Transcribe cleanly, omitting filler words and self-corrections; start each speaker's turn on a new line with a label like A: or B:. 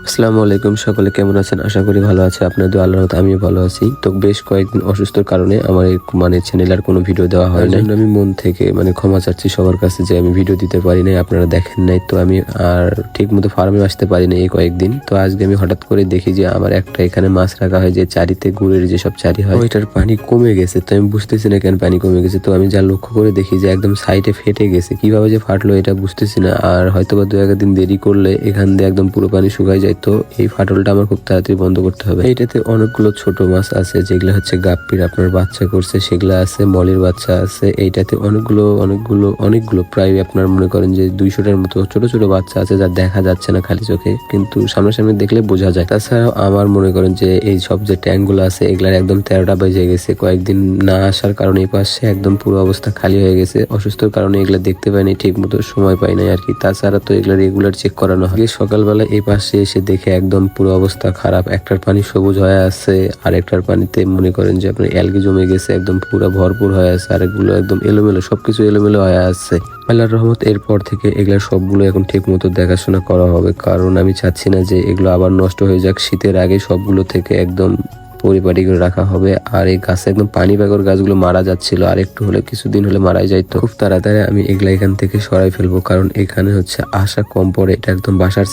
A: আসসালামু আলাইকুম, সকলে কেমন আছেন? আশা করি ভালো আছে। আপনাদের আল্লাহর রহমতে আমিও ভালো আছি। তো বেশ কয়েকদিন অসুস্থর কারণে আমার এই চ্যানেলে আর কোনো ভিডিও দেওয়া হয় না। আমি মন থেকে ক্ষমা চাচ্ছি সবার কাছে যে আমি ভিডিও দিতে পারি নাই, আপনারা দেখেন নাই। তো আমি আর ঠিক মতো ফার্মে আসতে পারি না এই কয়েকদিন। তো আজকে আমি হঠাৎ করে দেখি যে আমার একটা এখানে মাছ রাখা হয়, যে চারিতে গুড়ের যেসব চারি হয়, ওইটার পানি কমে গেছে। তো আমি বুঝতেছি না কেন পানি কমে গেছে। তো আমি যা লক্ষ্য করে দেখি যে একদম সাইডে ফেটে গেছে। কিভাবে যে ফাটলো এটা বুঝতেছি না। আর হয়তো বা 2-1 দিন দেরি করলে এখান দিয়ে একদম পুরো পানি শুকায় যায়। তো এই ফাটলটা আমার খুব তাড়াতাড়ি বন্ধ করতে হবে। এইটাতে অনেকগুলো ছোট মাছ আছে, যেগুলো হচ্ছে গাপ্পির আপনার বাচ্চা করছে, সেগুলো আছে, মলির বাচ্চা আছে। এইটাতে অনেকগুলো প্রায় আপনার মনে করেন যে 200টার মতো ছোট ছোট বাচ্চা আছে, যা দেখা যাচ্ছে না খালি চোখে, কিন্তু সামনাসামনি দেখলে বোঝা যায়। তাছাড়াও আমার মনে করেন যে এই সব যে ট্যাঙ্ক গুলো আছে, এগুলার একদম 13টা বেজে গেছে। কয়েকদিন না আসার কারণে এই পাশে একদম পুরো অবস্থা খালি হয়ে গেছে। অসুস্থর কারণে এগুলা দেখতে পাইনি, ঠিক মতো সময় পাই নাই আর কি। তাছাড়া তো এগুলা রেগুলার চেক করানো হয়। সকালবেলা এই পাশে এসে দেখে একদম পুরো অবস্থা খারাপ। একটার পানি সবুজ হয়ে আছে, আর একটার পানিতে মনে করেন যে আপনার অ্যালগি জমে গেছে, একদম পুরো ভরপুর হয়ে আছে। আর এগুলো একদম এলোমেলো, সবকিছু এলোমেলো হয়ে আছে। আল্লাহর রহমত এরপর থেকে এগুলা সবগুলো এখন ঠিক মতো দেখাশোনা করা হবে, কারণ আমি চাচ্ছি না যে এগুলো আবার নষ্ট হয়ে যাক। শীতের আগে সবগুলো থেকে একদম পরিপাটি করে রাখা হবে। আর এই গাছে একদম পানি পাগর গাছগুলো মারা যাচ্ছিল, আর একটু হলে কিছুদিন হলে মারাই যাইতো। খুব তাড়াতাড়ি আমি এগুলা এখান থেকে সরাই ফেলবো, কারণ এখানে হচ্ছে আশা কম পড়ে। এটা একদম বাসার